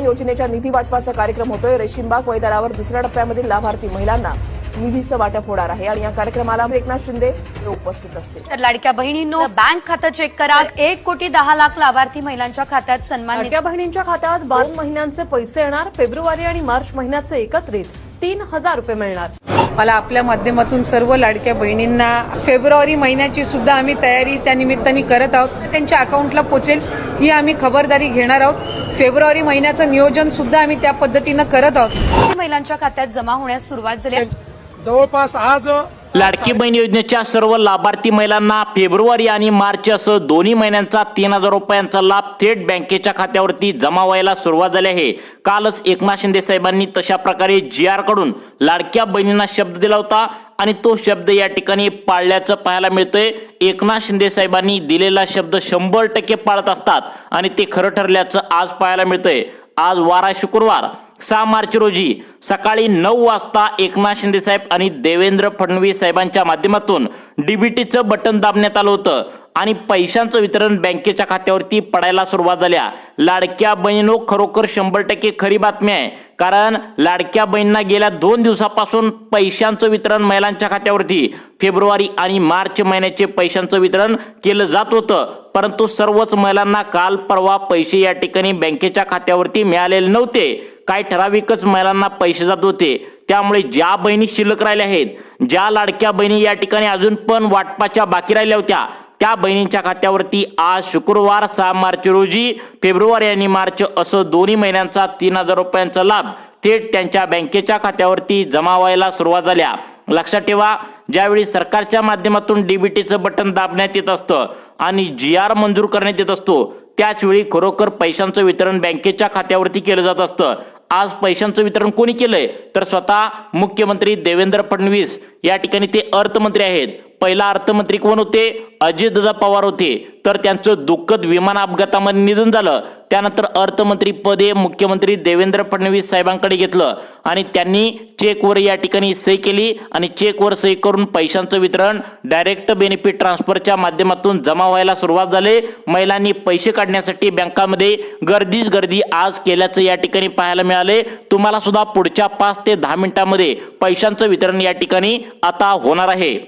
योजनेच्या निधी वाटपाचा कार्यक्रम होतोय। रेशीमबाग मैदानावर दुसऱ्या टप्प्यामधील लाभार्थी महिलांना निधीचं वाटप होणार आहे आणि या कार्यक्रमाला एकनाथ शिंदे उपस्थित असतील। तर लाडक्या बहिणींनो बँक खातं चेक करा। 1,10,00,000 लाभार्थी महिलांच्या खात्यात सन्मान। लाडक्या बहिणींच्या खात्यात 2 महिन्यांचे पैसे येणार। फेब्रुवारी आणि मार्च महिन्याचे एकत्रित 3,000 रुपये मिळणार। मला आपल्या माध्यमातून सर्व लाडक्या बहिणींना फेब्रुवारी महिन्याची सुद्धा आम्ही तयारी त्या निमित्ताने करत आहोत। त्यांच्या अकाउंटला पोचेल ही आम्ही खबरदारी घेणार आहोत। फेब्रुवारी महिन्याचं नियोजन सुद्धा आम्ही त्या पद्धतीनं करत आहोत। महिलांच्या खात्यात जमा होण्यास सुरुवात झाली आहे। जवळपास आज लाडकी बहीण योजनेच्या सर्व लाभार्थी महिलांना फेब्रुवारी आणि मार्च असं दोन्ही महिन्यांचा 3,000 रुपयांचा लाभ थेट बँकेच्या खात्यावरती जमा व्हायला सुरुवात झाली आहे। कालच एकनाथ शिंदे साहेबांनी तशा प्रकारे GR कडून लाडक्या बहिणींना शब्द दिला होता आणि तो शब्द या ठिकाणी पाळल्याचं पाहायला मिळतंय। एकनाथ शिंदे साहेबांनी दिलेला शब्द 100% पाळत असतात आणि ते खरं ठरल्याचं आज पाहायला मिळतंय। आज वार शुक्रवार 6 मार्च रोजी सकाळी 9 वाजता एकनाथ शिंदे साहेब आणि देवेंद्र फडणवीस साहेबांच्या माध्यमातून डीबीटीचं बटन दाबण्यात आलं होतं आणि पैशांचं वितरण बँकेच्या खात्यावरती पडायला सुरुवात झाल्या। लाडक्या बहिणींनो खरोखर 100% खरी बातमी आहे, कारण लाडक्या बहिणींना गेल्या 2 दिवसापासून पैशांचं वितरण महिलांच्या खात्यावरती फेब्रुवारी आणि मार्च महिन्याचे पैशांचं वितरण केलं जात होतं, परंतु सर्वच महिलांना काल परवा पैसे या ठिकाणी बँकेच्या खात्यावरती मिळालेले नव्हते। काही ठराविकच महिलांना पैसे जात होते। त्यामुळे ज्या बहिणी शिल्लक राहिल्या आहेत, ज्या लाडक्या बहिणी या ठिकाणी अजून पण वाटपाच्या बाकी राहिल्या होत्या, त्या बहिणींच्या खात्यावरती आज शुक्रवार 6 मार्च रोजी फेब्रुवारी आणि मार्च असं दोन्ही महिन्यांचा 3,000 रुपयांचा लाभ थेट त्यांच्या बँकेच्या खात्यावरती जमा व्हायला सुरुवात झाल्या। लक्षात ठेवा, ज्यावेळी सरकारच्या माध्यमातून डीबीटीचं बटन दाबण्यात येत असतं आणि GR मंजूर करण्यात येत असतो, त्याच वेळी खरोखर पैशांचं वितरण बँकेच्या खात्यावरती केलं जात असतं। आज पैशांचं वितरण कोणी केलंय तर स्वतः मुख्यमंत्री देवेंद्र फडणवीस या ठिकाणी ते अर्थमंत्री आहेत। पहिला अर्थमंत्री कोण होते? अजितदादा पवार होते, तर त्यांचं दुःखद विमान अपघातामध्ये निधन झालं। त्यानंतर अर्थमंत्री पदे मुख्यमंत्री देवेंद्र फडणवीस साहेबांकडे घेतलं आणि त्यांनी चेकवर या ठिकाणी सही केली आणि चेकवर सही करून पैशांचं वितरण डायरेक्ट बेनिफिट ट्रान्सफरच्या माध्यमातून जमा व्हायला सुरुवात झाली। महिलांनी पैसे काढण्यासाठी बँकामध्ये गर्दीच गर्दी आज केल्याचं या ठिकाणी पाहायला मिळाले। तुम्हाला सुद्धा पुढच्या 5 ते 10 मिनिटांमध्ये पैशांचं वितरण या ठिकाणी आता होणार आहे।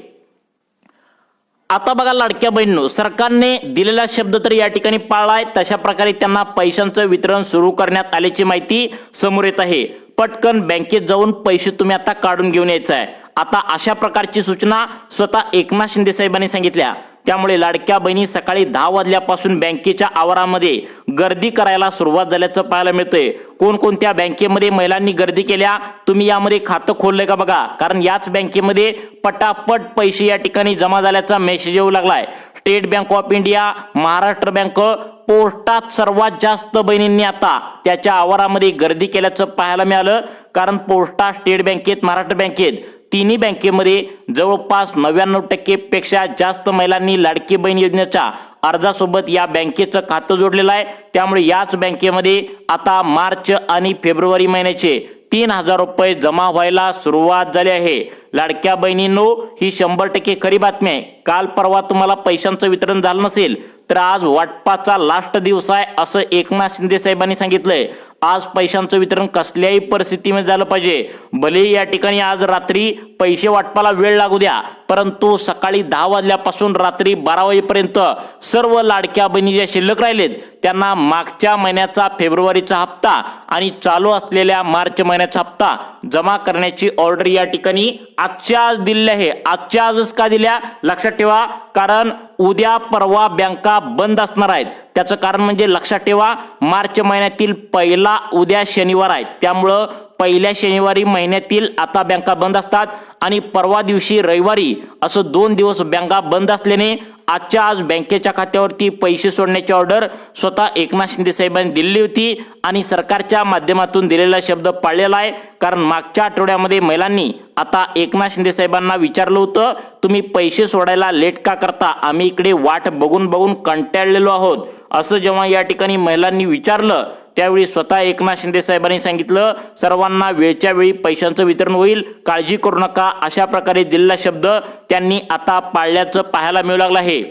आता बघा लाडक्या बहिणींनो, सरकारने दिलेला शब्द तर या ठिकाणी पाळलाय, तशा प्रकारे त्यांना पैशांचं वितरण सुरू करण्यात आल्याची माहिती समोर येत आहे। पटकन बँकेत जाऊन पैसे तुम्ही आता काढून घेऊन यायचं आहे। आता अशा प्रकारची सूचना स्वतः एकनाथ शिंदे साहेबांनी सांगितल्या। त्यामुळे लाडक्या बहिणी सकाळी 10 वाजल्यापासून बँकेच्या आवारामध्ये गर्दी करायला सुरुवात झाल्याचं पाहायला मिळतंय। कोणकोणत्या बँकेमध्ये महिलांनी गर्दी केल्या, तुम्ही यामध्ये खातं खोललंय का बघा, कारण याच बँकेमध्ये पटापट पैसे या ठिकाणी जमा झाल्याचा मेसेज येऊ लागलाय। State Bank of India, Maharashtra bank, पोस्टात सर्वात जास्त बहिणींनी आता त्याच्या आवारामध्ये गर्दी केल्याचं पाहायला मिळालं, कारण पोस्टात, स्टेट बँकेत, महाराष्ट्र बँकेत तिन्ही बँकेमध्ये जवळपास 99% पेक्षा जास्त महिलांनी लाडकी बहीण योजनेच्या अर्जासोबत या बँकेचं खातं जोडलेलं आहे। त्यामुळे याच बँकेमध्ये आता मार्च आणि फेब्रुवारी महिन्याचे 3,000 रुपये जमा व्हायला सुरुवात झाली आहे। लाडक्या बहिणींनो, ही 100% खरी बातमी आहे। काल परवा तुम्हाला पैशांचं वितरण झालं नसेल तर आज वाटपाचा लास्ट दिवस आहे असं एकनाथ शिंदे साहेबांनी सांगितलंय। आज पैशांचं वितरण कसल्याही परिस्थितीमध्ये झालं पाहिजे। भले या ठिकाणी आज रात्री पैसे वाटपाला वेळ लागू द्या, परंतु सकाळी 10 वाजल्यापासून रात्री 12 वाजेपर्यंत सर्व लाडक्या बहिणी ज्या शिल्लक राहिलेत त्यांना मागच्या महिन्याचा फेब्रुवारीचा हप्ता आणि चालू असलेल्या मार्च महिन्याचा हप्ता जमा करण्याची ऑर्डर या ठिकाणी आजच्या आज दिली आहे। आजच्या आजच का दिल्या लक्षात ठेवा, कारण उद्या परवा बँका बंद असणार आहेत। त्याचं कारण म्हणजे लक्षात ठेवा, मार्च महिन्यातील पहिला उद्या शनिवार आहे, त्यामुळं पहिल्या शनिवारी महिन्यातील आता बँका बंद असतात आणि परवा दिवशी रविवारी असं 2 दिवस बँका बंद असल्याने आजच्या आज बँकेच्या खात्यावरती पैसे सोडण्याची ऑर्डर स्वतः एकनाथ शिंदे साहेबांनी दिली होती आणि सरकारच्या माध्यमातून दिलेला शब्द पाळलेला आहे। कारण मागच्या आठवड्यामध्ये महिलांनी आता एकनाथ शिंदे साहेबांना विचारलं होतं, तुम्ही पैसे सोडायला लेट का करता, आम्ही इकडे वाट बघून बघून कंटाळलेलो आहोत, असं जेव्हा या ठिकाणी महिलांनी विचारलं त्यावेळी स्वतः एकनाथ शिंदे साहेबांनी सांगितलं, सर्वांना वेळच्या वेळी पैशांचं वितरण होईल, काळजी करू नका, अशा प्रकारे दिलेला शब्द त्यांनी आता पाळल्याचं पाहायला मिळू लागलं आहे।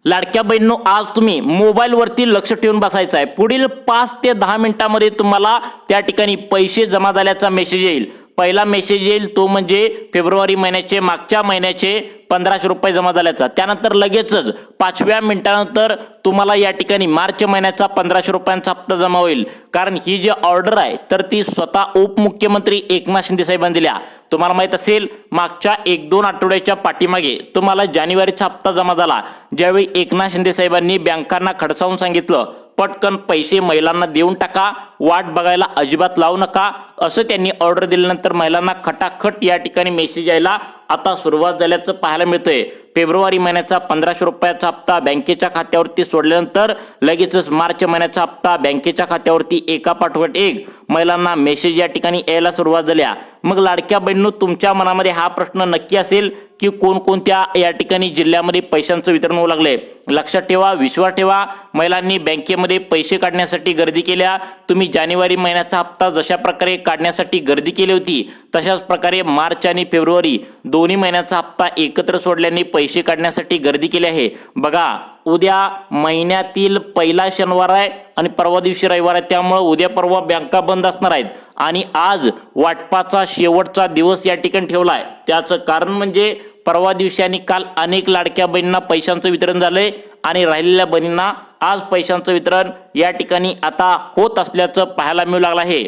लाडक्या बहिणींनो, आज तुम्ही मोबाईलवरती लक्ष ठेवून बसायचं आहे. पुढील 5 ते 10 मिनिटांमध्ये तुम्हाला त्या ठिकाणी पैसे जमा झाल्याचा मेसेज येईल. पहिला मेसेज येईल तो म्हणजे फेब्रुवारी महिन्याचे मागच्या महिन्याचे 1500 रुपये जमा झाल्याचा. त्यानंतर लगेचच 5व्या मिनिटानंतर तुम्हाला या ठिकाणी मार्च महिन्याचा 1500 रुपयांचा हप्ता जमा होईल. कारण ही जी ऑर्डर आहे तर ती स्वतः उपमुख्यमंत्री एकनाथ शिंदे साहेबांनी दिल्या. तुम्हाला माहित असेल मागच्या 1-2 आठवड्याच्या पाठीमागे तुम्हाला जानेवारीचा हप्ता जमा झाला, ज्यावेळी एकनाथ शिंदे साहेबांनी बँकांना खडसावून सांगितलं पटकन पैसे महिलांना देऊन टाका, वाट बघायला अजिबात लावू नका, असं त्यांनी ऑर्डर दिल्यानंतर महिलांना खटाखट या ठिकाणी मेसेज यायला आता सुरुवात झाल्याचं पाहायला मिळतंय. फेब्रुवारी महिन्याचा 1500 रुपयाचा हप्ता बँकेच्या खात्यावरती सोडल्यानंतर लगेचच मार्च महिन्याचा हप्ता बँकेच्या खात्यावरती एकापाठोपाठ एक महिलांना मेसेज या ठिकाणी यायला सुरुवात झाल्या. मग लाडक्या बहिणींनो, तुमच्या मनामध्ये हा प्रश्न नक्की असेल की कोणकोणत्या या ठिकाणी जिल्ह्यामध्ये पैशांचं वितरण होऊ लागले. लक्षात ठेवा, विश्वास ठेवा, महिलांनी बँकेमध्ये पैसे काढण्यासाठी गर्दी केल्या. तुम्ही जानेवारी महिन्याचा हप्ता जशा प्रकारे काढण्यासाठी गर्दी केली होती तशाच प्रकारे मार्च आणि फेब्रुवारी दोन्ही महिन्याचा हप्ता एकत्र सोडल्याने पैसे काढण्यासाठी गर्दी केली आहे. बघा, उद्या महिन्यातील पहिला शनिवार आहे आणि परवा दिवशी रविवार आहे, त्यामुळे उद्या परवा बँका बंद असणार आहेत आणि आज वाटपाचा शेवटचा दिवस या ठिकाणी ठेवलाय. त्याचं कारण म्हणजे परवा दिवशी आणि काल अनेक लाडक्या बहिणींना पैशांचं वितरण झालंय आणि राहिलेल्या बहिणींना आज पैशांचं वितरण या ठिकाणी आता होत असल्याचं पाहायला मिळू लागलं आहे.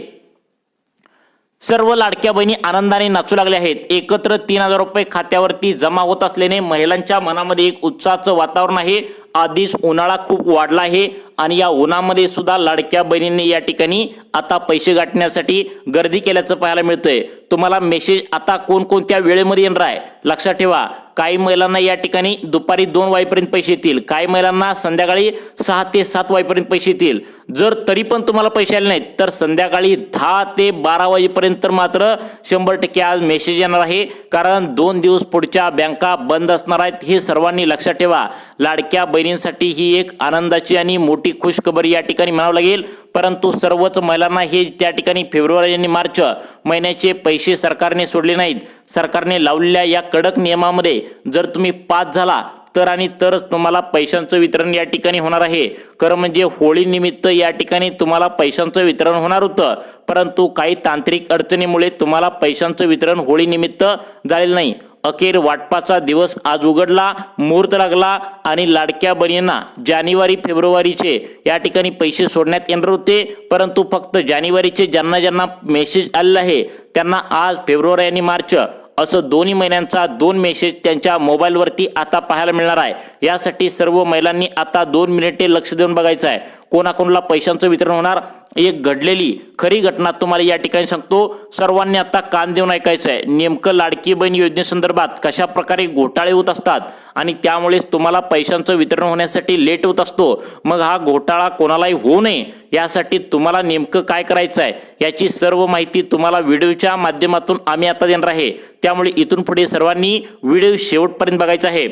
सर्व लाडक्या बहिणी आनंदाने नाचू लागल्या आहेत. एकत्र 3000 रुपये खात्यावरती जमा होत असल्याने महिलांच्या मनामध्ये एक उत्साहाचं वातावरण आहे. आधीच उन्हाळा खूप वाढला आहे आणि या उन्हामध्ये सुद्धा लाडक्या बहिणींनी या ठिकाणी आता पैसे गाठण्यासाठी गर्दी केल्याचं पाहायला मिळतंय. तुम्हाला मेसेज आता कोणकोणत्या वेळेमध्ये येणार आहे लक्षात ठेवा. काही महिलांना या ठिकाणी दुपारी 2 वाजेपर्यंत पैसे येतील, काही महिलांना संध्याकाळी 6 ते 7 वाजेपर्यंत पैसे येतील. जर तरी पण तुम्हाला पैसे आले नाहीत तर संध्याकाळी 10 ते 12 वाजेपर्यंत मात्र 100% आज मेसेज येणार आहे. कारण 2 दिवस पुढच्या बँका बंद असणार आहेत, हे सर्वांनी लक्षात ठेवा. लाडक्या बहिणींसाठी ही एक आनंदाची आणि मोठी खुशखबर या ठिकाणी म्हणावं लागेल. परंतु सर्वच महिलांना हे त्या ठिकाणी फेब्रुवारी आणि मार्च महिन्याचे पैसे सरकारने सोडले नाहीत. सरकारने लावलेल्या या कडक नियमामध्ये जर तुम्ही पास झाला तर आणि तरच तुम्हाला पैशांचं वितरण या ठिकाणी होणार आहे. खरं म्हणजे होळी निमित्त या ठिकाणी तुम्हाला पैशांचं वितरण होणार होतं, परंतु काही तांत्रिक अडचणीमुळे तुम्हाला पैशांचं वितरण होळी निमित्त झालेलं नाही. अखेर वाटपाचा दिवस आज उघडला, मुहूर्त लागला आणि लाडक्या बहिणींना जानेवारी फेब्रुवारीचे या ठिकाणी पैसे सोडण्यात येणार होते, परंतु फक्त जानेवारीचे ज्यांना ज्यांना मेसेज आलेला आहे त्यांना आज फेब्रुवारी आणि मार्च असं दोन्ही महिन्यांचा 2 मेसेज त्यांच्या मोबाईलवरती आता पाहायला मिळणार आहे. यासाठी सर्व महिलांनी आता 2 मिनिटे लक्ष देऊन बघायचं आहे कोणाकोणाला पैशांचं वितरण होणार. एक घडलेली खरी घटना तुम्हाला या ठिकाणी सांगतो, सर्वांनी आता कान देऊन ऐकायचं आहे. नेमकं लाडकी बहीण योजनेसंदर्भात कशा प्रकारे घोटाळे होत असतात आणि त्यामुळेच तुम्हाला पैशांचं वितरण होण्यासाठी लेट होत असतो. मग हा घोटाळा कोणालाही होऊ नये यासाठी तुम्हाला नेमकं काय करायचं आहे याची सर्व माहिती तुम्हाला व्हिडिओच्या माध्यमातून आम्ही आता देणार आहे. त्यामुळे इथून पुढे सर्वांनी व्हिडिओ शेवटपर्यंत बघायचा आहे.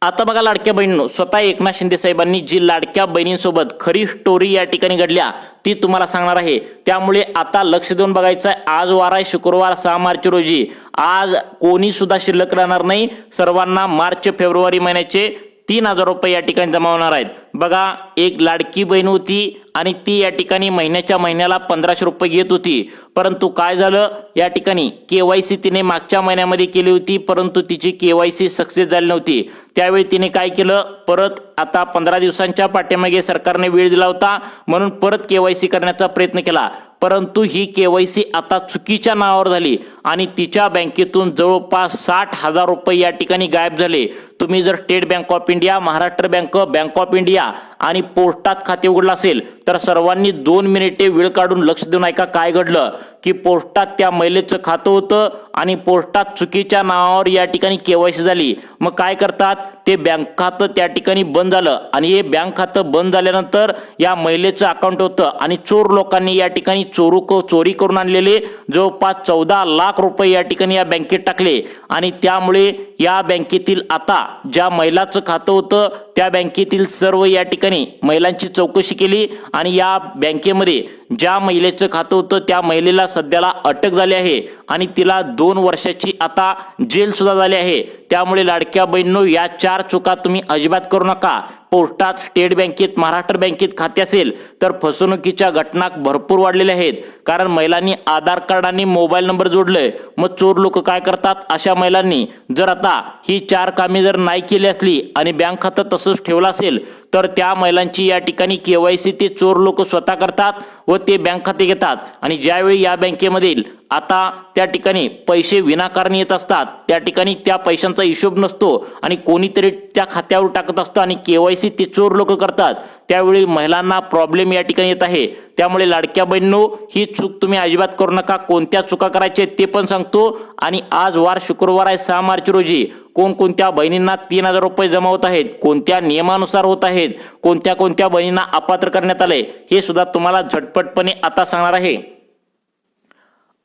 आता बघा लाडक्या बहिणींनो, स्वतः एकनाथ शिंदे साहेबांनी जी लाडक्या बहिणींसोबत खरी स्टोरी या ठिकाणी घडल्या ती तुम्हाला सांगणार आहे. त्यामुळे आता लक्ष देऊन बघायचं आहे. आज वार आहे शुक्रवार 6 मार्च रोजी. आज कोणी सुद्धा शिल्लक राहणार नाही. सर्वांना मार्च फेब्रुवारी महिन्याचे 3000 रुपये या ठिकाणी जमा होणार आहेत. बघा, एक लाडकी बहीण होती आणि ती या ठिकाणी महिन्याला 1500 रुपये घेत होती, परंतु काय झालं या ठिकाणी KYC तिने मागच्या महिन्यामध्ये केली होती, परंतु तिची KYC सक्सेस झाली नव्हती. त्यावेळी तिने काय केलं, परत आता 15 दिवसांच्या पाठीमागे सरकारने वेळ दिला होता म्हणून परत KYC करण्याचा प्रयत्न केला, परंतु ही KYC आता चुकीच्या नावावर झाली आणि तिच्या बँकेतून जवळपास 60,000 रुपये या ठिकाणी गायब झाले. तुम्ही जर state Bank of India, Maharashtra Bank, Bank of India आणि पोस्टात खाते उघडलं असेल तर सर्वांनी 2 मिनिटे वेळ काढून लक्ष देऊन ऐका काय घडलं की पोस्टात त्या महिलेचं खातं होतं आणि पोस्टात चुकीच्या नावावर या ठिकाणी KYC झाली. मग काय करतात, ते बँक खातं त्या ठिकाणी बंद झालं आणि हे बँक खातं बंद झाल्यानंतर या महिलेचं अकाउंट होतं आणि चोर लोकांनी या ठिकाणी चोरी करून आणलेले जवळपास 14 लाख रुपये या ठिकाणी या बँकेत टाकले आणि त्यामुळे या बँकेतील आता ज्या महिलाचं खातं होतं त्या बँकेतील सर्व या ठिकाणी महिलांची चौकशी केली आणि या बँकेमध्ये ज्या महिलेचं खातं होतं त्या महिलेला सध्याला अटक झाली आहे आणि तिला 2 वर्षाची आता जेल सुद्धा झाली आहे। त्यामुळे लाडक्या बहिणींनो, या 4 चुका तुम्ही अजिबात करू नका। पोस्टात, स्टेट बँकेत, महाराष्ट्र बँकेत खाते असेल तर फसवणुकीच्या घटना भरपूर वाढलेल्या आहेत। कारण महिलांनी आधार कार्ड आणि मोबाईल नंबर जोडले, मग चोर लोक काय करतात, अशा महिलांनी जर आता ही 4 कामे जर नाही केली असली आणि बँक खातं तसंच ठेवलं असेल तर त्या महिलांची या ठिकाणी KYC ते चोर लोक स्वतः करतात व ते बँक खाते घेतात। आणि ज्यावेळी या बँकेमधील आता त्या ठिकाणी पैसे विनाकारण येत असतात, त्या ठिकाणी त्या पैशांचा हिशोब नसतो आणि कोणीतरी त्या खात्यावर टाकत असतं आणि KYC ते चोर लोक करतात, त्यावेळी महिलांना प्रॉब्लेम या ठिकाणी येत आहे। त्यामुळे लाडक्या बहिणींनो, ही चूक तुम्ही अजिबात करू नका। कोणत्या चुका करायचे ते पण सांगतो। आणि आज वार शुक्रवार आहे 6 मार्च रोजी कोणकोणत्या बहिणींना 3000 रुपये जमा होत आहेत, कोणत्या नियमानुसार होत आहेत, कोणत्या बहिणींना अपात्र करण्यात आले, हे सुद्धा तुम्हाला झटपटपणे आता सांगणार आहे।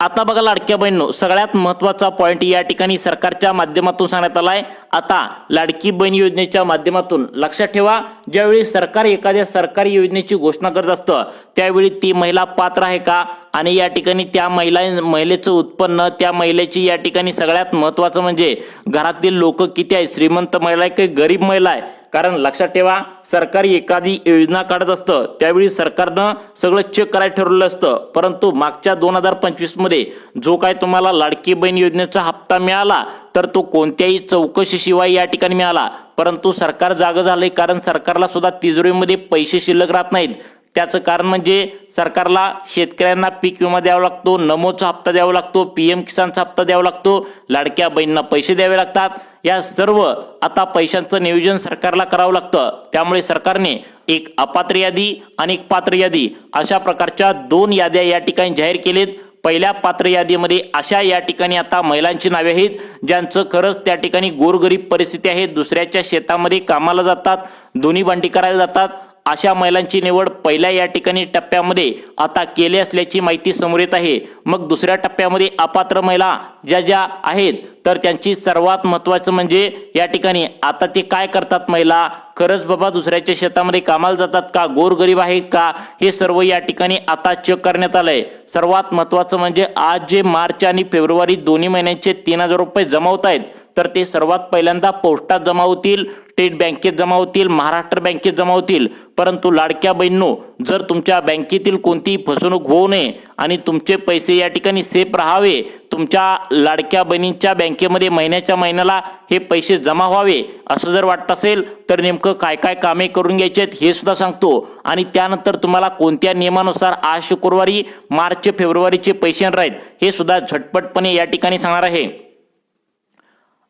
आता बघा लाडक्या बहिणींनो, सगळ्यात महत्त्वाचा पॉइंट या ठिकाणी सरकारच्या माध्यमातून सांगण्यात आलाय। आता लाडकी बहीण योजनेच्या माध्यमातून लक्षात ठेवा, ज्यावेळी सरकार एखाद्या सरकारी योजनेची घोषणा करत असतं त्यावेळी ती महिला पात्र आहे का, आणि या ठिकाणी त्या महिलेचं उत्पन्न, त्या महिलेची या ठिकाणी सगळ्यात महत्त्वाचं म्हणजे घरातील लोक किती आहे, श्रीमंत महिला आहे की गरीब महिला आहे। कारण लक्षात ठेवा, सरकारी एखादी योजना काढत असतं त्यावेळी सरकारनं सगळं चेक करायला ठरवलं असतं, परंतु मागच्या 2025 मध्ये जो काय तुम्हाला लाडकी बहीण योजनेचा हप्ता मिळाला तर तो कोणत्याही चौकशीशिवाय या ठिकाणी मिळाला। परंतु सरकार जागं झालंय, कारण सरकारला सुद्धा तिजोरीमध्ये पैसे शिल्लक राहत नाहीत। त्याचं कारण म्हणजे सरकारला शेतकऱ्यांना पीक विमा द्यावा लागतो, नमोचा हप्ता द्यावा लागतो, PM किसानचा हप्ता द्यावा लागतो, लाडक्या बहिणींना पैसे द्यावे लागतात। या सर्व आता पैशांचं नियोजन सरकारला करावं लागतं। त्यामुळे सरकारने एक अपात्र यादी आणि एक पात्र यादी अशा प्रकारच्या 2 याद्या या ठिकाणी जाहीर केलेत। पहिल्या पात्र यादीमध्ये अशा या ठिकाणी आता महिलांची नावे आहेत ज्यांचं खरंच त्या ठिकाणी गोरगरीब परिस्थिती आहे, दुसऱ्याच्या शेतामध्ये कामाला जातात, दोन्ही भांडी करायला जातात, अशा महिलांची निवड पहिल्या या ठिकाणी टप्प्यामध्ये आता केली असल्याची माहिती समोर येत आहे। मग दुसऱ्या टप्प्यामध्ये अपात्र महिला ज्या आहेत तर त्यांची सर्वात महत्त्वाचं म्हणजे या ठिकाणी आता ते काय करतात, महिला खरंच बाबा दुसऱ्याच्या शेतामध्ये कामाला जातात का, गोरगरीब आहेत का, हे सर्व या ठिकाणी आता चेक करण्यात आलंय। सर्वात महत्त्वाचं म्हणजे आज जे मार्च आणि फेब्रुवारी दोन्ही महिन्यांचे 3000 रुपये जमा होत आहेत तर ते सर्वात पहिल्यांदा पोस्टात जमा होतील, स्टेट बँकेत जमा होतील, महाराष्ट्र बँकेत जमा होतील। परंतु लाडक्या बहिणींनो, जर तुमच्या बँकेतील कोणतीही फसवणूक होऊ नये आणि तुमचे पैसे या ठिकाणी सेफ राहावे, तुमच्या लाडक्या बहिणींच्या बँकेमध्ये महिन्याच्या महिन्याला हे पैसे जमा व्हावे असं जर वाटत असेल तर नेमकं काय काय कामे करून घ्यायची आहेत हे सुद्धा सांगतो। आणि त्यानंतर तुम्हाला कोणत्या नियमानुसार आज शुक्रवारी मार्च फेब्रुवारीचे पैसे येणार आहेत हे सुद्धा झटपटपणे या ठिकाणी सांगणार आहे।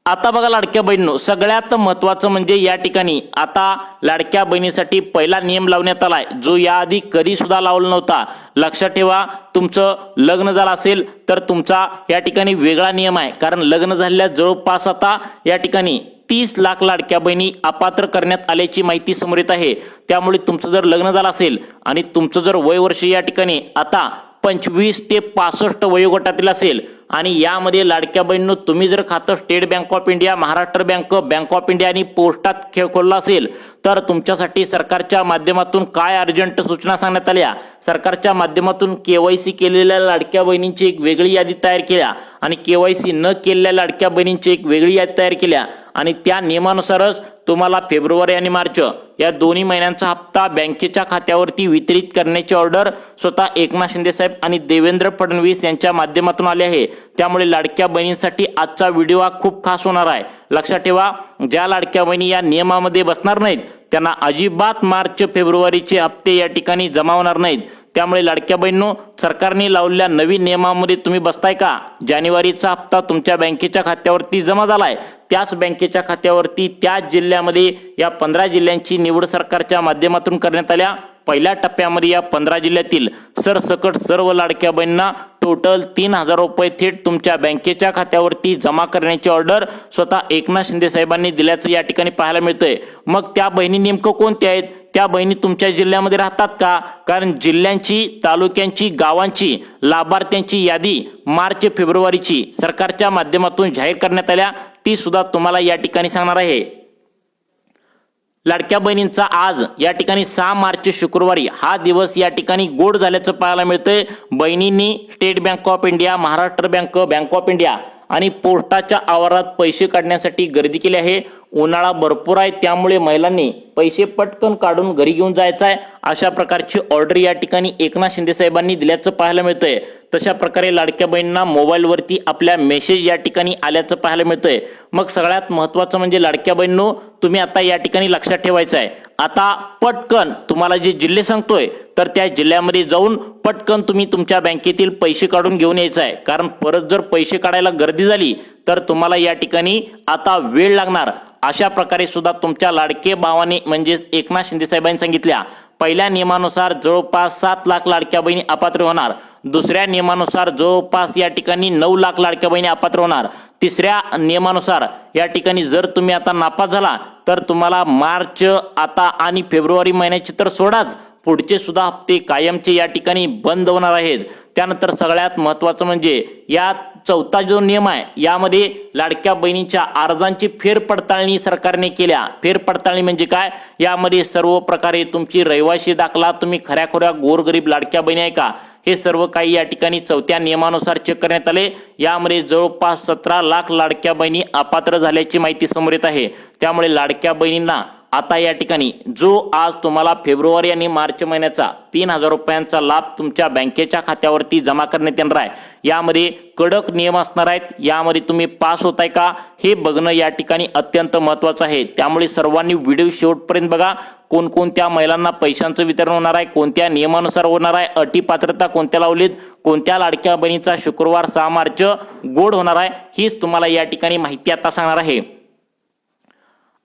आता बघा लाडक्या बहिणींनो, सगळ्यात महत्त्वाचं म्हणजे या ठिकाणी आता लाडक्या बहिणीसाठी पहिला नियम लावण्यात आलाय जो याआधी कधी सुद्धा लावला नव्हता। लक्षात ठेवा, तुमचं लग्न झालं असेल तर तुमचा या ठिकाणी वेगळा नियम आहे, कारण लग्न झालेल्या जवळपास आता या ठिकाणी 30 लाख लाडक्या बहिणी अपात्र करण्यात आल्याची माहिती समोर येत आहे। त्यामुळे तुमचं जर लग्न झालं असेल आणि तुमचं जर वय वर्ष या ठिकाणी आता 25 ते 65 वयोगटातील असेल आणि यामध्ये लाडक्या बहिणींनो तुम्ही जर खातं state Bank of India, Maharashtra bank of India आणि पोस्टात खोललं असेल तर तुमच्यासाठी सरकारच्या माध्यमातून काय अर्जंट सूचना सांगण्यात आल्या। सरकारच्या माध्यमातून KYC केलेल्या लाडक्या बहिणींची एक वेगळी यादी तयार केल्या आणि KYC न केलेल्या लाडक्या बहिणींची एक वेगळी यादी तयार केल्या आणि त्या नियमानुसारच तुम्हाला फेब्रुवारी आणि मार्च या दोन्ही महिन्यांचा हप्ता बँकेच्या खात्यावरती वितरित करण्याची ऑर्डर स्वतः एकनाथ शिंदे साहेब आणि देवेंद्र फडणवीस यांच्या माध्यमातून आले आहे। त्यामुळे लाडक्या बहिणींसाठी आजचा व्हिडिओ हा खूप खास होणार आहे। लक्षात ठेवा, ज्या लाडक्या बहिणी या नियमामध्ये बसणार नाहीत त्यांना अजिबात मार्च फेब्रुवारीचे हप्ते या ठिकाणी जमा होणार नाहीत। त्यामुळे लाडक्या बहिणींनो, सरकारने लावलेल्या नवीन नियमामध्ये तुम्ही बसताय का? जानेवारीचा हप्ता तुमच्या बँकेच्या खात्यावरती जमा झालाय, त्याच बँकेच्या खात्यावरती त्याच जिल्ह्यामध्ये या 15 जिल्ह्यांची निवड सरकारच्या माध्यमातून करण्यात आल्या। पहिल्या टप्प्यामध्ये या 15 जिल्ह्यातील सरसकट सर्व लाडक्या बहिणींना टोटल 3000 रुपये थेट तुमच्या बँकेच्या खात्यावरती जमा करण्याची ऑर्डर स्वतः एकनाथ शिंदे साहेबांनी दिल्याचं या ठिकाणी पाहायला मिळतंय। मग त्या बहिणी नेमकं कोणत्या आहेत? त्या बहिणी तुमच्या जिल्ह्यामध्ये राहतात का? कारण जिल्ह्यांची, तालुक्यांची, गावांची लाभार्थ्यांची यादी मार्च फेब्रुवारीची सरकारच्या माध्यमातून जाहीर करण्यात आल्या, ती सुद्धा तुम्हाला या ठिकाणी सांगणार आहे। लाडक्या बहिणींचा आज या ठिकाणी 6 मार्च शुक्रवारी हा दिवस या ठिकाणी गोड झाल्याचं पाहायला मिळतंय। बहिणींनी State Bank of India, Maharashtra Bank, Bank of India आणि पोस्टाच्या आवारात पैसे काढण्यासाठी गर्दी केली आहे। उन्हाळा भरपूर आहे, त्यामुळे महिलांनी पैसे पटकन काढून घरी घेऊन जायचं आहे, अशा प्रकारची ऑर्डर या ठिकाणी एकनाथ शिंदे साहेबांनी दिल्याचं पाहायला मिळतंय। तशा प्रकारे लाडक्या बहिणींना मोबाईलवरती आपल्या मेसेज या ठिकाणी आल्याचं पाहायला मिळतंय। मग सगळ्यात महत्त्वाचं म्हणजे लाडक्या बहिणींनो, तुम्ही आता या ठिकाणी लक्षात ठेवायचं आहे, आता पटकन तुम्हाला जे जिल्हे सांगतोय तर त्या जिल्ह्यामध्ये जाऊन पटकन तुम्ही तुमच्या बँकेतील पैसे काढून घेऊन यायचं आहे। कारण परत जर पैसे काढायला गर्दी झाली तर तुम्हाला या ठिकाणी आता वेळ लागणार। अशा प्रकारे सुद्धा तुमच्या लाडके भावाने म्हणजेच एकनाथ शिंदे साहेबांनी सांगितल्या, पहिल्या नियमानुसार जवळपास 7 लाख लाडक्या बहिणी अपात्र होणार, दुसऱ्या नियमानुसार जवळपास या ठिकाणी 9 लाख लाडक्या बहिणी अपात्र होणार, तिसऱ्या नियमानुसार या ठिकाणी जर तुम्ही आता नापास झाला तर तुम्हाला मार्च आता आणि फेब्रुवारी महिन्याची तर सोडाच, पुढचे सुद्धा हप्ते कायमचे या ठिकाणी बंद होणार आहेत। त्यानंतर सगळ्यात महत्त्वाचं म्हणजे या चौथा जो नियम आहे यामध्ये लाडक्या बहिणींच्या अर्जांची फेरपडताळणी सरकारने केल्या। फेरपडताळणी म्हणजे काय, यामध्ये सर्व प्रकारे तुमची रहिवासी दाखला, तुम्ही खऱ्याखुऱ्या गोरगरीब लाडक्या बहिणी आहे का, हे सर्व काही या ठिकाणी चौथ्या नियमानुसार चेक करण्यात आले। यामध्ये जवळपास 17 लाख लाडक्या बहिणी अपात्र झाल्याची माहिती समोर येत आहे। त्यामुळे लाडक्या बहिणींना आता या ठिकाणी जो आज तुम्हाला फेब्रुवारी आणि मार्च महिन्याचा 3000 रुपयांचा लाभ तुमच्या बँकेच्या खात्यावरती जमा करण्यात येणार आहे, यामध्ये कडक नियम असणार आहेत। यामध्ये तुम्ही पास होताय का हे बघणं या ठिकाणी अत्यंत महत्त्वाचं आहे। त्यामुळे सर्वांनी व्हिडिओ शेवटपर्यंत बघा, कोणकोणत्या महिलांना पैशांचं वितरण होणार आहे, कोणत्या नियमानुसार होणार आहे, अटी पात्रता कोणत्या लावलीत, कोणत्या लाडक्या बहिणीचा शुक्रवार 6 मार्च गोड होणार आहे, हीच तुम्हाला या ठिकाणी माहिती आता सांगणार आहे।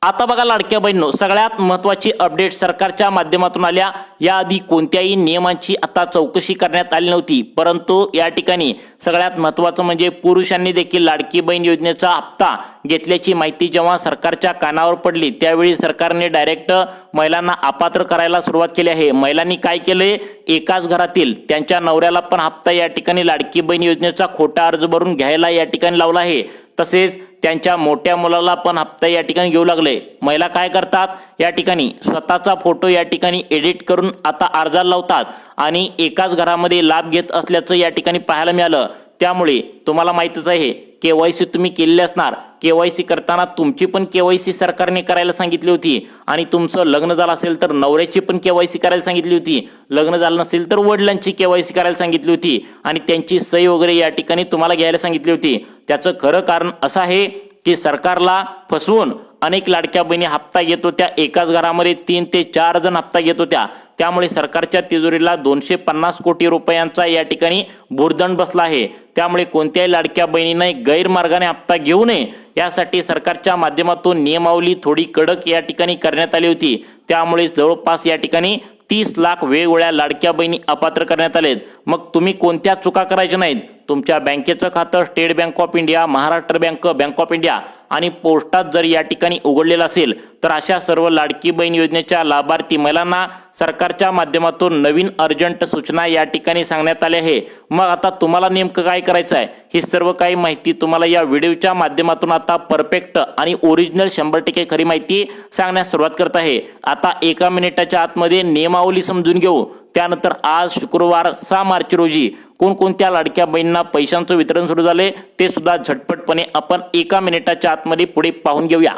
आता बघा लाडक्या बहिणींनो, सगळ्यात महत्त्वाची अपडेट सरकारच्या माध्यमातून आल्या। याआधी कोणत्याही नियमांची आता चौकशी करण्यात आली नव्हती, परंतु या ठिकाणी सगळ्यात महत्त्वाचं म्हणजे पुरुषांनी देखील लाडकी बहीण योजनेचा हप्ता घेतल्याची माहिती जेव्हा सरकारच्या कानावर पडली त्यावेळी सरकारने डायरेक्ट महिलांना अपात्र करायला सुरुवात केली आहे। महिलांनी काय केलंय, एकाच घरातील त्यांच्या नवऱ्याला पण हप्ता या ठिकाणी लाडकी बहीण योजनेचा खोटा अर्ज भरून घ्यायला या ठिकाणी लावला आहे। तसेच त्यांच्या मोठ्या मुलाला पण हप्ता या ठिकाणी घेऊ लागले। महिला काय करतात, या ठिकाणी स्वतःचा फोटो या ठिकाणी एडिट करून आता अर्जाला लावतात आणि एकाच घरामध्ये लाभ घेत असल्याचं या ठिकाणी पाहायला मिळालं। त्यामुळे तुम्हाला माहितच आहे, केवायसी तुम्ही केलेली असणार, केवायसी करताना तुमची पण केवायसी सरकारने करायला सांगितली होती आणि तुमचं लग्न झालं असेल तर नवऱ्याची पण केवायसी करायला सांगितली होती, लग्न झालं नसेल तर वडिलांची केवायसी करायला सांगितली होती आणि त्यांची सही वगैरे या ठिकाणी तुम्हाला घ्यायला सांगितली होती। त्याचं खरं कारण असं आहे की सरकारला फसवून अनेक लाडक्या बहिणी हप्ता घेत होत्या, एकाच घरामध्ये 3 ते 4 जण हप्ता घेत होत्या। त्यामुळे सरकारच्या तिजोरीला 250 कोटी रुपयांचा या ठिकाणी भुर्दंड बसला आहे। त्यामुळे कोणत्याही लाडक्या बहिणीने गैरमार्गाने हप्ता घेऊ नये यासाठी सरकारच्या माध्यमातून नियमावली थोडी कडक या ठिकाणी करण्यात आली होती। त्यामुळे जवळपास या ठिकाणी 30 लाख वेगवेगळ्या लाडक्या बहिणी अपात्र करण्यात आलेत। मग तुम्ही कोणत्या चुका करायच्या नाहीत, तुमच्या बँकेचं खातं state Bank of India, Maharashtra Bank, Bank of India आणि पोस्टात जर या ठिकाणी उघडलेलं असेल तर अशा सर्व लाडकी बहीण योजनेच्या लाभार्थी महिलांना सरकारच्या माध्यमातून नवीन अर्जंट सूचना या ठिकाणी सांगण्यात आल्या आहे। मग आता तुम्हाला नेमकं काय करायचं आहे, ही सर्व काही माहिती तुम्हाला या व्हिडिओच्या माध्यमातून आता परफेक्ट आणि ओरिजिनल 100% खरी माहिती सांगण्यास सुरुवात करत आहे। आता 1 मिनिटाच्या आतमध्ये नियमावली समजून घेऊ। त्यानंतर आज शुक्रवार 6 मार्च रोजी कोणकोणत्या लाडक्या बहिणींना पैशांचं वितरण सुरू झाले ते सुद्धा झटपटपणे आपण 1 मिनिटाच्या आतमध्ये पुढे पाहून घेऊया।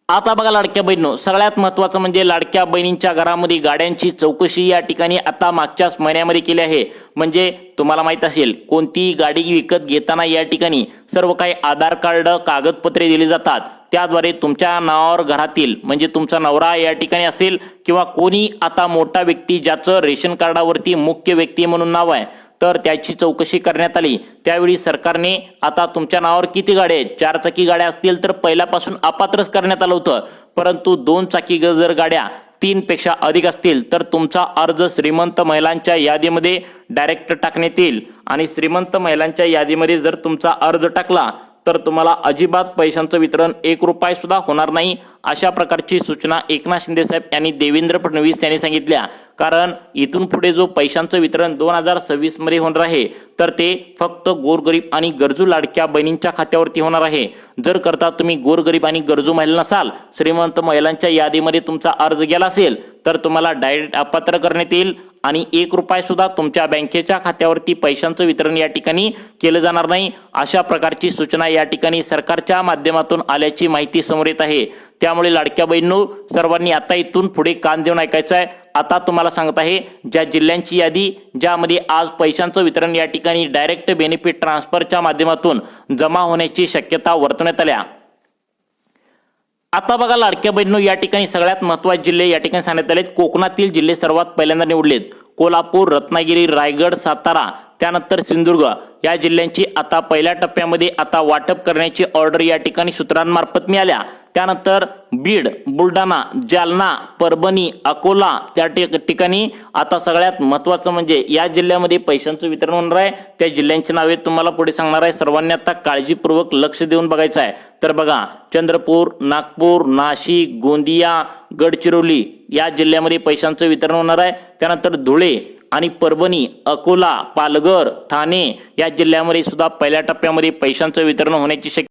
आता बघा लाडक्या बहिणींनो, सगळ्यात महत्त्वाचं म्हणजे लाडक्या बहिणींच्या घरामध्ये गाड्यांची चौकशी या ठिकाणी आता मागच्याच महिन्यामध्ये केली आहे। म्हणजे तुम्हाला माहित असेल, कोणतीही गाडी विकत घेताना या ठिकाणी सर्व काही आधार कार्ड, कागदपत्रे दिली जातात, त्याद्वारे तुमच्या नावावर घरातील म्हणजे तुमचा नवरा या ठिकाणी असेल किंवा कोणी आता मोठा व्यक्ती ज्याचं रेशन कार्डावरती मुख्य व्यक्ती म्हणून नाव आहे तर त्याची चौकशी करण्यात आली। त्यावेळी सरकारने आता तुमच्या नावावर किती गाड्या आहेत, 4 चाकी गाड्या असतील तर पहिल्यापासून अपात्रच करण्यात आलं होतं, परंतु 2 चाकी जर गाड्या 3 पेक्षा अधिक असतील तर तुमचा अर्ज श्रीमंत महिलांच्या यादीमध्ये डायरेक्ट टाकण्यात येईल आणि श्रीमंत महिलांच्या यादीमध्ये जर तुमचा अर्ज टाकला तर तुम्हाला अजिबात पैशांचं वितरण 1 रुपया सुद्धा होणार नाही, अशा प्रकारची सूचना एकनाथ शिंदे साहेब यांनी देवेंद्र फडणवीस यांनी सांगितल्या. कारण इथून पुढे जो पैशांचं वितरण 2026 मध्ये होणार आहे तर ते फक्त गोरगरीब आणि गरजू लाडक्या बहिणींच्या खात्यावरती होणार आहे. जर करता तुम्ही गोरगरीब आणि गरजू महिला नसाल, श्रीमंत महिलांच्या यादीमध्ये तुमचा अर्ज गेला असेल तर तुम्हाला डायरेक्ट अपात्र करण्यात येईल आणि 1 रुपया सुद्धा तुमच्या बँकेच्या खात्यावरती पैशांचं वितरण या ठिकाणी केलं जाणार नाही, अशा प्रकारची सूचना या ठिकाणी सरकारच्या माध्यमातून आल्याची माहिती समोर येत आहे. त्यामुळे लाडक्या बहिणींनो, सर्वांनी आता इथून पुढे कान देऊन ऐकायचं आहे. आता तुम्हाला सांगत आहे, ज्या जिल्ह्यांची यादी ज्यामध्ये आज पैशांचं वितरण या ठिकाणी डायरेक्ट बेनिफिट ट्रान्सफरच्या माध्यमातून जमा होण्याची शक्यता वर्तवण्यात आल्या. आता बघा लाडक्या बहिणींनो, या ठिकाणी सगळ्यात महत्त्वाचे जिल्हे या ठिकाणी सांगण्यात आलेत. कोकणातील जिल्हे सर्वात पहिल्यांदा निवडलेत. कोल्हापूर, रत्नागिरी, रायगड, सातारा, त्यानंतर सिंधुदुर्ग या जिल्ह्यांची आता पहिल्या टप्प्यामध्ये आता वाटप करण्याची ऑर्डर या ठिकाणी सूत्रांमार्फत मिळाल्या. त्यानंतर बीड, बुलढाणा, जालना, परभणी, अकोला त्या ठिकाणी आता सगळ्यात महत्त्वाचं म्हणजे या जिल्ह्यामध्ये पैशांचं वितरण होणार आहे. त्या जिल्ह्यांची नावे तुम्हाला पुढे सांगणार आहे. सर्वांनी आता काळजीपूर्वक लक्ष देऊन बघायचं आहे. तर बघा, चंद्रपूर, नागपूर, नाशिक, गोंदिया, गडचिरोली या जिल्ह्यामध्ये पैशांचं वितरण होणार आहे. त्यानंतर धुळे आणि परभणी, अकोला, पालघर, ठाणे या जिल्ह्यामध्ये सुद्धा पहिल्या टप्प्यामध्ये पैशांचं वितरण होण्याची शक्यता